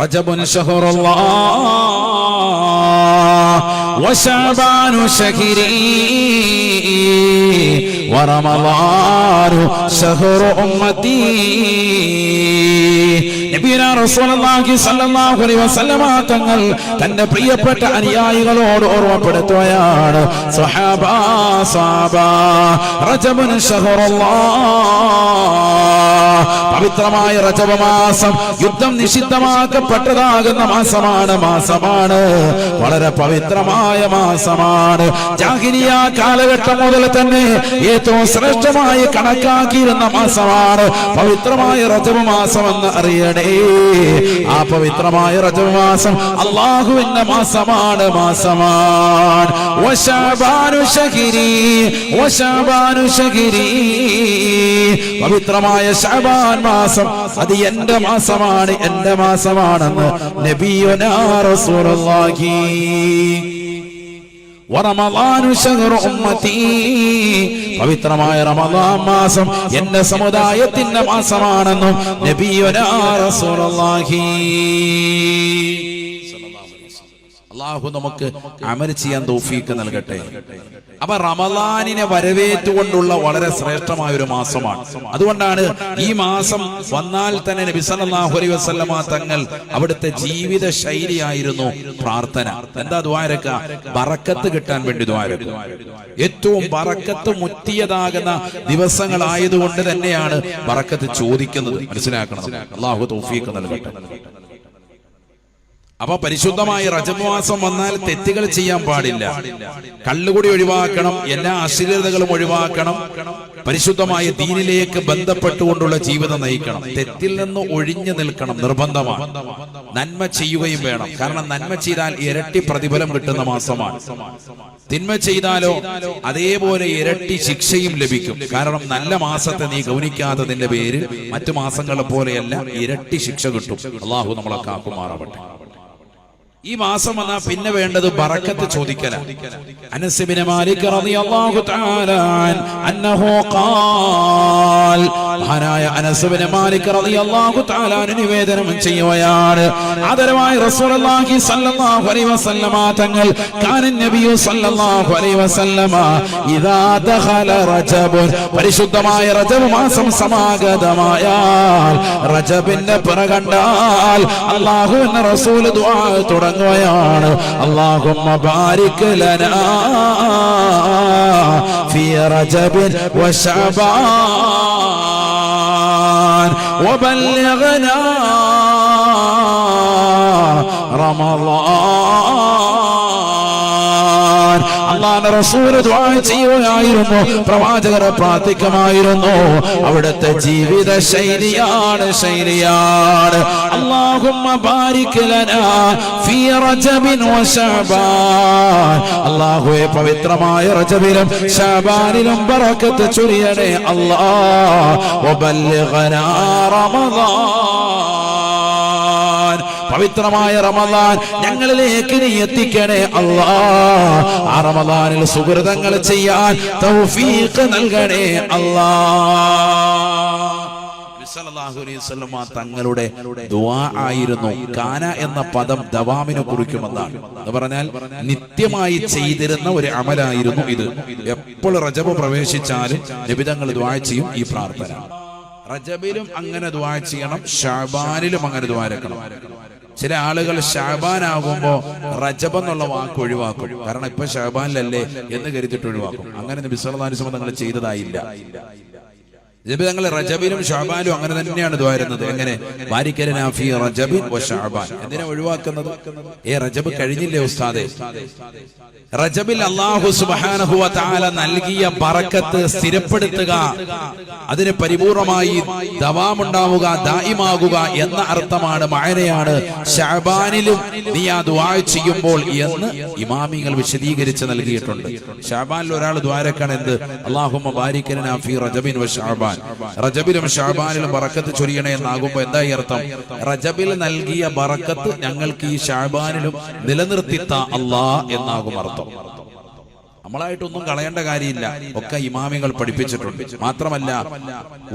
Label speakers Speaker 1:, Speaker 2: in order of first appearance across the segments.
Speaker 1: റജബുൻ ശഹറുല്ലാഹ് വശഅബാനു ശഹരി വറമളാനു ശഹറു ഉമ്മത്തി. നബിയുനാ റസൂലുള്ളാഹി സ്വല്ലല്ലാഹു അലൈഹി വസല്ലമ തങ്ങൾ തന്റെ പ്രിയപ്പെട്ട അനുയായികളോട് ഓർമ്മപ്പെടുത്തുകയാണ്, സ്വഹാബാ സ്വഹാബാ റജബുൻ ശഹറുല്ലാഹ്, പവിത്രമായ റജബ് മാസം യുദ്ധം നിഷിദ്ധമാക്കപ്പെട്ടതാകുന്ന മാസമാണ്. വളരെ പവിത്രമായ മാസമാണ്. ജാഹിലിയ കാലഘട്ടം മുതൽ തന്നെ ഏറ്റവും ശ്രേഷ്ഠമായി കണക്കാക്കിയിരുന്ന മാസമാണ് പവിത്രമായ റജബ് മാസം എന്ന് അറിയണേ. ആ പവിത്രമായ റജബ് മാസം അല്ലാഹുവിന്റെ മാസമാണ്. വശഅബാനു ശഹരി, പവിത്രമായ ശഅബാൻ മാസം അത് എന്റെ മാസമാണെന്ന് നബിയുനാ റസൂലുള്ളാഹി. വറമളാനു ശഹറു ഉമ്മത്തി, പവിത്രമായ റമളാൻ മാസം എന്റെ സമുദായത്തിന്റെ മാസമാണെന്നും നബിയുനാ റസൂലുള്ളാഹി. അല്ലാഹു നമുക്ക് അമൽ ചെയ്യാൻ തൗഫീഖ് നൽകട്ടെ. അപ്പൊ റമളാനിനെ വരവേറ്റുകൊണ്ടുള്ള വളരെ ശ്രേഷ്ഠമായ ഒരു മാസമാണ്. അതുകൊണ്ടാണ് ഈ മാസം വന്നാൽ തന്നെ നബി സല്ലല്ലാഹു അലൈഹി വസല്ലമ തങ്ങൾ അവിടുത്തെ ജീവിത ശൈലിയായിരുന്നു പ്രാർത്ഥന. എന്താ ദുആരക്ക? ബറക്കത്ത് കിട്ടാൻ വേണ്ടി ദുആരക്ക. ഏറ്റവും ബറക്കത്ത് മുറ്റിയതാകുന്ന ദിവസങ്ങളായതുകൊണ്ട് തന്നെയാണ് ബറക്കത്ത് ചോദിക്കുന്നത്. മനസ്സിലാക്കണം. അല്ലാഹു തൗഫീഖ് നൽകട്ടെ. അപ്പൊ പരിശുദ്ധമായ റജബ് മാസം വന്നാൽ തെറ്റുകൾ ചെയ്യാൻ പാടില്ല. കള്ളുകുടി ഒഴിവാക്കണം, എല്ലാ അശ്ലീലതകളും ഒഴിവാക്കണം, പരിശുദ്ധമായ ദീനിലേക്ക് ബന്ധപ്പെട്ടുകൊണ്ടുള്ള ജീവിതം നയിക്കണം, തെറ്റിൽ നിന്ന് ഒഴിഞ്ഞു നിൽക്കണം, നിർബന്ധമാണ്. നന്മ ചെയ്യുകയും വേണം. കാരണം നന്മ ചെയ്താൽ ഇരട്ടി പ്രതിഫലം കിട്ടുന്ന മാസമാണ്. തിന്മ ചെയ്താലോ അതേപോലെ ഇരട്ടി ശിക്ഷയും ലഭിക്കും. കാരണം നല്ല മാസത്തെ നീ ഗൗനിക്കാത്തതിന്റെ പേരിൽ മറ്റു മാസങ്ങളെ പോലെയല്ല, ഇരട്ടി ശിക്ഷ കിട്ടും. അല്ലാഹു നമ്മളെ കാക്കുമാറാവട്ടെ. ഈ മാസം വന്നാൽ പിന്നെ വേണ്ടത് ബറക്കത്ത് ചോദിക്കല. അനസ് ഇബ്നു മാലിക് റളിയല്ലാഹു തആല അൻഹു ഖാൽ, മഹാനായ അനസ് ഇബ്നു മാലിക് റളിയല്ലാഹു തആല നിവേദനം ചെയ്യുകയാണ്, ആദരവായ റസൂലുള്ളാഹി സ്വല്ലല്ലാഹു അലൈഹി വസല്ലമ തങ്ങൾ കാന നബിയു സ്വല്ലല്ലാഹു അലൈഹി വസല്ലമ ഇദാ ദഖല റജബ്, പരിശുദ്ധമായ റജബ് മാസം സമാഗതമായാൽ, റജബിന്റെ പിറകണ്ടാൽ അല്ലാഹുവിന്റെ റസൂൽ ദുആ തുടങ്ങും. അല്ലാഹുമ്മ ബാരിക് ലനാ ഫീ റജബിൻ വശഅബാൻ വബല്ലിഗ്നാ റമളാൻ. അല്ലാഹുവിന്റെ റസൂൽ ദുആ ചെയ്യുകയായിരുന്നു, പ്രവാചകർ പ്രാർത്ഥിക്കുമായിരുന്നു. അവിടുത്തെ ജീവിത ശൈലിയാണ്. അല്ലാഹുമ്മ ബാരിക് ലനാ ഫീ റജബിൻ വശഅബാൻ, അല്ലാഹുവേ പവിത്രമായ റജബിലും ശഅബാനിലും ബറക്കത്ത് ചൊരിയണേ അല്ലാഹ്. വബല്ലിഗ്നാ റമളാൻ, പവിത്രമായ റമളാൻ ഞങ്ങളിലേക്ക് നീ എത്തിക്കണേ അല്ലാഹ്. ആ റമളാനിൽ സുകൃതങ്ങൾ ചെയ്യാൻ തൗഫീഖ് നൽകണേ അല്ലാഹ്. സല്ലല്ലാഹു അലൈഹി വസല്ലമ തങ്ങളുടെ ദുആ ആയിരുന്നു. കാന എന്ന പദം ദവാമിനെ കുറിക്കുമെന്നാണ്. എന്ന് പറഞ്ഞാൽ നിത്യമായി ചെയ്തിരുന്ന ഒരു അമലായിരുന്നു ഇത്. എപ്പോൾ റജബ് പ്രവേശിച്ചാലും നബി തങ്ങൾ ദുആ ചെയ്യും ഈ പ്രാർത്ഥന. റജബിലും അങ്ങനെ ദുആ ചെയ്യണം, ശഅബാനിലും അങ്ങനെ ദുആ ചെയ്യണം. ചില ആളുകൾ ശഅബാൻ ആകുമ്പോ റജബ് എന്നുള്ള വാക്ക് ഒഴിവാക്കും. കാരണം ഇപ്പൊ ശഅബാനിലല്ലേ എന്ന് കരുതിട്ട് ഒഴിവാക്കും. അങ്ങനെ നബി സല്ലല്ലാഹു അലൈഹി വസല്ലം തങ്ങൾ ചെയ്തതായില്ല. നബി തങ്ങൾ റജബിലും ശഅബാനിലും അങ്ങനെ തന്നെയാണ് ദുആ ചെയ്യുന്നത്. എങ്ങനെ? ബാരിക് ലനാ ഫീ റജബിൻ വശഅബാൻ. എന്തിനാ ഒഴിവാക്കുന്നത്? റജബ് കഴിഞ്ഞില്ലേ ഉസ്താദേ? റജബിൽ അല്ലാഹു സുബ്ഹാനഹു വ തആല നൽകിയ ബറക്കത്ത് സ്ഥിരപ്പെടുത്തുക, അതിന് പരിപൂർണമായി ദവാമുണ്ടാവുക, ദായിമാകുക എന്ന അർത്ഥമാണ്, മഅനയാണ് ശഅബാനിലും നീ ആ ദുആ ചെയ്യുമ്പോൾ എന്ന് ഇമാമികൾ വിശദീകരിച്ച് നൽകിയിട്ടുണ്ട്. ശഅബാനിൽ ഒരാൾ ദുആരക്കാണ് എന്ത്? അല്ലാഹുമ്മ ബാരിക് ലനാ ഫീ റജബിൻ വശഅബാൻ, റജബിലും ശഅബാനിലും ബറക്കത്ത് ചൊരിയണേ എന്നാകുമ്പോ എന്തായി അർത്ഥം? റജബിൽ നൽകിയ ബറക്കത്ത് ഞങ്ങൾക്ക് ഈ ശഅബാനിലും നിലനിർത്തിത്ത അല്ലാഹ് എന്നാകും അർത്ഥം. നമ്മളായിട്ടൊന്നും കളയേണ്ട കാര്യമില്ല, ഒക്കെ ഇമാമികൾ പഠിപ്പിച്ചിട്ടുണ്ട്. മാത്രമല്ല,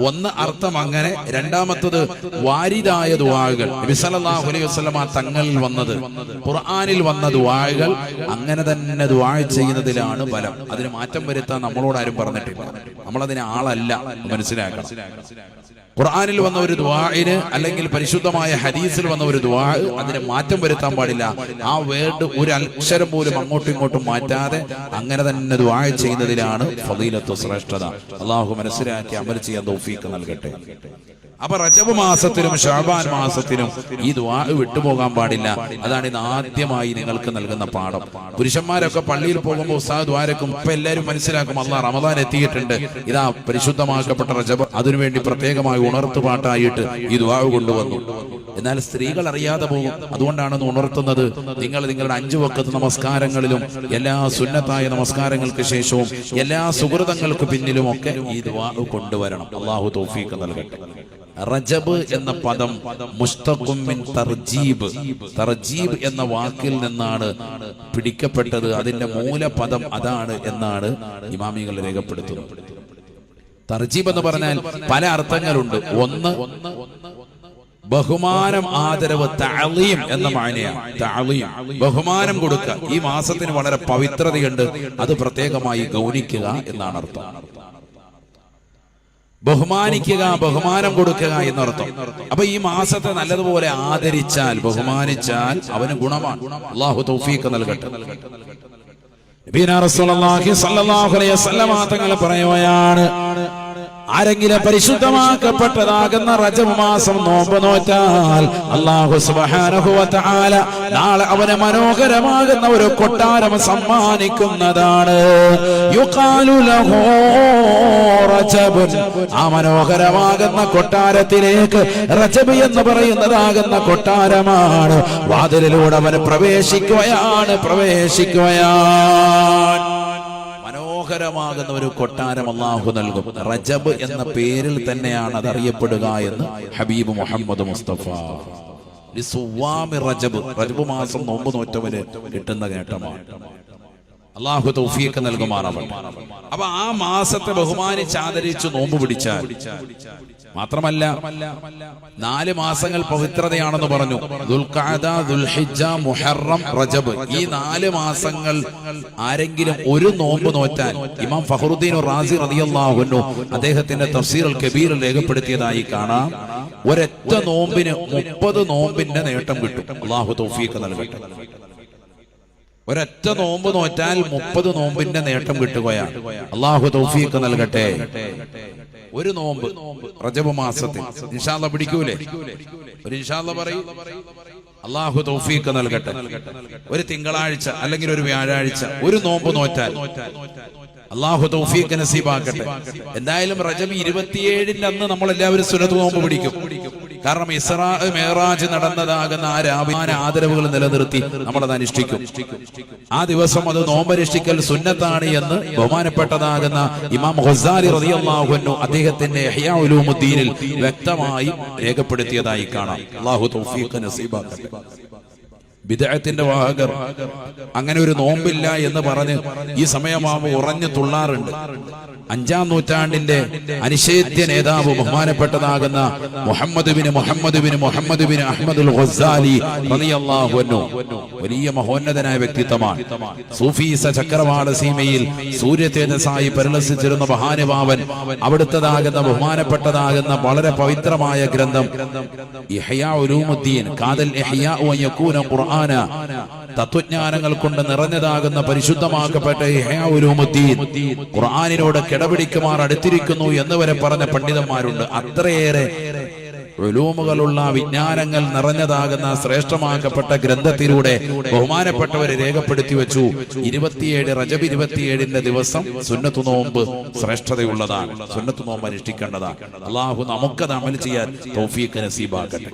Speaker 1: ഒന്ന് അർത്ഥം അങ്ങനെ, രണ്ടാമത്തത് വാരിദായ ദുആകൾ, നബി സല്ലല്ലാഹു അലൈഹി വസല്ലമ തങ്ങളിൽ വന്നത്, ഖുർആനിൽ വന്ന ദുആകൾ അങ്ങനെ തന്നെ ദുആ ചെയ്യുന്നതിലാണ് ബലം. അതിന് മാറ്റം വരുത്താൻ നമ്മളോട് ആരും പറഞ്ഞിട്ടില്ല. നമ്മളതിന് ആളല്ല, മനസ്സിലാക്കണം. ഖുർആനിൽ വന്ന ഒരു ദുആഇന് അല്ലെങ്കിൽ പരിശുദ്ധമായ ഹദീസിൽ വന്ന ഒരു ദുആ, അതിന് മാറ്റം വരുത്താൻ പാടില്ല. ആ വേർഡ് ഒരു അക്ഷരം പോലും അങ്ങോട്ടും ഇങ്ങോട്ടും മാറ്റാതെ അങ്ങനെ തന്നെ ദുആ ചെയ്യുന്നതിലാണ് ഫളീലത്ത്, ശ്രേഷ്ഠത. അല്ലാഹു മനസ്സിലാക്കി അമൽ ചെയ്യാൻ തൗഫീഖ് നൽകട്ടെ. അപ്പൊ റജബ് മാസത്തിലും ശഅബാൻ മാസത്തിലും ഈ ദുആ വിട്ടുപോകാൻ പാടില്ല. അതാണ് ഇന്ന് ആദ്യമായി നിങ്ങൾക്ക് നൽകുന്ന പാഠം. പുരുഷന്മാരൊക്കെ പള്ളിയിൽ പോകുമ്പോൾ ഉസ്താദ് ദ്വാരക്കും. ഇപ്പൊ എല്ലാവരും മനസ്സിലാക്കും, അല്ലാഹ് റമദാൻ എത്തിയിട്ടുണ്ട്, ഇതാ പരിശുദ്ധമാക്കപ്പെട്ട റജബ്, അതിനുവേണ്ടി പ്രത്യേകമായി ഉണർത്തുപാട്ടായിട്ട് ഈ ദുആ കൊണ്ടുവന്നു. എന്നാൽ സ്ത്രീകൾ അറിയാതെ പോകും. അതുകൊണ്ടാണ് ഉണർത്തുന്നത്. നിങ്ങൾ നിങ്ങളുടെ 5 വഖത്ത് നമസ്കാരങ്ങളിലും എല്ലാ സുന്നത്തായ നമസ്കാരങ്ങൾക്ക് ശേഷവും എല്ലാ സുഹൃതങ്ങൾക്ക് പിന്നിലും ഒക്കെ ഈ ദുആ കൊണ്ടുവരണം. അല്ലാഹു തൗഫീഖ് നൽകട്ടെ. റജബ് എന്ന പദം മുസ്തഖും മിൻ തർജീബ്, തർജീബ് എന്ന വാക്കിൽ നിന്നാണ് പിടിക്കപ്പെട്ടത്. അതിന്റെ മൂലപദം അതാണ് എന്നാണ് ഇമാമികൾ രേഖപ്പെടുത്തുന്നത്. തർജീബ് എന്ന് പറഞ്ഞാൽ പല അർത്ഥങ്ങളുണ്ട്. ഒന്ന്, ബഹുമാനം, ആദരവ്, തഅലീം എന്ന മാനയാണ്. തഅലീം, ബഹുമാനം കൊടുക്കുക. ഈ മാസത്തിന് വളരെ പവിത്രതയുണ്ട്, അത് പ്രത്യേകമായി ഗൗനിക്കുക എന്നാണ് അർത്ഥം. ബഹുമാനിക്കുക, ബഹുമാനം കൊടുക്കുക എന്നർത്ഥം. അപ്പൊ ഈ മാസത്തെ നല്ലതുപോലെ ആദരിച്ചാൽ, ബഹുമാനിച്ചാൽ അവന് ഗുണമാണ്. അല്ലാഹു തൗഫീഖ് നൽകട്ടെ. നബിയുനാ റസൂലുള്ളാഹി സ്വല്ലല്ലാഹു അലൈഹി വസല്ലം തങ്ങൾ പറയുകയാണ്, ആരെങ്കിലും പരിശുദ്ധമാക്കപ്പെട്ടതാകുന്ന റജബ് മാസം നോമ്പ് നോറ്റാൽ അല്ലാഹു സുബ്ഹാനഹു വ തആല നാളെ അവന് മനോഹരമാകുന്ന ഒരു കൊട്ടാരം സമ്മാനിക്കുന്നതാണ്. യുഖാലു ലഹു റജബ്, ആ മനോഹരമാകുന്ന കൊട്ടാരത്തിലേക്ക് റജബ് എന്ന് പറയുന്നതാകുന്ന കൊട്ടാരമാണ്. വാതിലിലൂടെ അവൻ പ്രവേശിക്കുകയാണ്. മനോഹരമാകുന്ന ഒരു കൊട്ടാരം അല്ലാഹു നൽകും. റജബ് എന്ന പേരിൽ തന്നെയാണ് അത് അറിയപ്പെടുക എന്ന് ഹബീബ് മുഹമ്മദ് മുസ്തഫ. റജബ്, റജബ് മാസം നോമ്പ് നോറ്റവന് കിട്ടുന്ന നേട്ടമാണ്. അല്ലാഹു തൗഫീഖ് നൽകുമാറാവട്ടെ. അപ്പൊ ആ മാസത്തെ ബഹുമാനിച്ച് ആദരിച്ച് നോമ്പ് പിടിച്ചാൽ മാത്രമല്ല, 4 മാസങ്ങൾ പവിത്രതയാണെന്ന് പറഞ്ഞു. ദുൽഖഅദ, ദുൽഹിജ്ജ, മുഹറം, റജബ്. ഈ 4 മാസങ്ങൾ ആരെങ്കിലും ഒരു നോമ്പ് നോറ്റാൽ, ഇമാം ഫഖറുദ്ദീൻ റാസി റളിയല്ലാഹു അൻഹു അദ്ദേഹത്തിന്റെ തഫ്സീർ അൽ കബീറിൽ രേഖപ്പെടുത്തിയതായി കാണാം. ഒരൊറ്റ നോമ്പിന് 30 നോമ്പിന്റെ നേട്ടം കിട്ടും. അല്ലാഹു തൗഫീഖ് നൽകട്ടെ. ഒരൊറ്റ നോമ്പ് നോറ്റാൽ 30 നോമ്പിന്റെ നേട്ടം കിട്ടുകയാണ്. അല്ലാഹു തൗഫീഖ് നൽകട്ടെ. ഒരു നോമ്പ് റജബ് മാസത്തിൽ ഇൻഷാ അല്ലാഹ് പിടിക്കൂലേ? ഒരു ഇൻഷാ അല്ലാഹ് പറയൂ. അല്ലാഹു തൗഫീഖ് നൽകട്ടെ. ഒരു തിങ്കളാഴ്ച അല്ലെങ്കിൽ ഒരു വ്യാഴാഴ്ച ഒരു നോമ്പ് നോറ്റാൽ അല്ലാഹു തൗഫീഖ് നസീബാക്കട്ടെ. എന്തായാലും റജബ് 27-ന്റെ അന്ന് നമ്മൾ എല്ലാവരും സുന്നത്ത് നോമ്പ് പിടിക്കും. കാരണം ഇസ്രാ മിഅ്റാജ് നടന്നതാകുന്ന ആ രാവിലെ ആദരവുകൾ നിലനിർത്തി നമ്മളത് അനുഷ്ഠിക്കും. ആ ദിവസം അത് നോമ്പനുഷ്ഠിക്കൽ സുന്നത്താണ് എന്ന് ബഹുമാനപ്പെട്ടതാകുന്ന ഇമാം ഗസാലി റളിയല്ലാഹു അൻഹു അദ്ദേഹത്തിന്റെ ഇഹ്യാ ഉലൂമുദ്ദീനിൽ വ്യക്തമായി രേഖപ്പെടുത്തിയതായി കാണാം. അല്ലാഹു തൗഫീഖ് നസീബാക്കട്ടെ. ബിദ്അത്തിന്റെ വാഹകർ അങ്ങനെ ഒരു നോമ്പില്ല എന്ന് പറഞ്ഞ് ഈ സമയമാകുമ്പോൾ ഉറഞ്ഞു തുള്ളാറുണ്ട്. 5-ാം നൂറ്റാണ്ടിന്റെ അനിഷേധ്യ നേതാവ് ബഹുമാനപ്പെട്ടതാകുന്ന മുഹമ്മദ് ബിൻ അഹ്മദുൽ ഗസാലി റളിയല്ലാഹു അൻഹു വലിയ മഹോന്നതനായ വ്യക്തിത്വമാണ്. സൂഫീസ ചക്രവാള സീമയിൽ സൂര്യതേജസ്സായി പരിലസിച്ചിരുന്ന മഹാനുഭാവൻ. അവിടുത്തതാകുന്ന ബഹുമാനപ്പെട്ടതാകുന്ന വളരെ പവിത്രമായ ഗ്രന്ഥം ഇഹ്യാ ഉലൂമുദ്ദീൻ, കാദൽ ഇഹ്യാ വ യകൂന ഖുർആന, തത്വജ്ഞാനങ്ങൾ കൊണ്ട് നിറഞ്ഞതാകുന്ന പരിശുദ്ധമാക്കപ്പെട്ട ഇഹ്യാ ഉലൂമുദ്ദീൻ ഖുർആനിനോട് കിടപിടിക്കുമാർ അടുത്തിരിക്കുന്നു എന്ന് വരെ പറഞ്ഞ പണ്ഡിതന്മാരുണ്ട്. അത്രയേറെ ഉലൂമുകളുള്ള വിജ്ഞാനങ്ങൾ നിറഞ്ഞതാകുന്ന ശ്രേഷ്ഠമാക്കപ്പെട്ട ഗ്രന്ഥത്തിലൂടെ ബഹുമാനപ്പെട്ടവരെ രേഖപ്പെടുത്തി വെച്ചു. 27 റജബ് 27-ന്റെ ദിവസം സുന്നത്ത് നോമ്പ് ശ്രേഷ്ഠതയുള്ളതാണ്. സുന്നത്ത് നോമ്പ് അനുഷ്ഠിക്കേണ്ടതാണ്. അല്ലാഹു നമുക്കത് അമൽ ചെയ്യാൻ തൗഫീഖ് നസീബാക്കട്ടെ.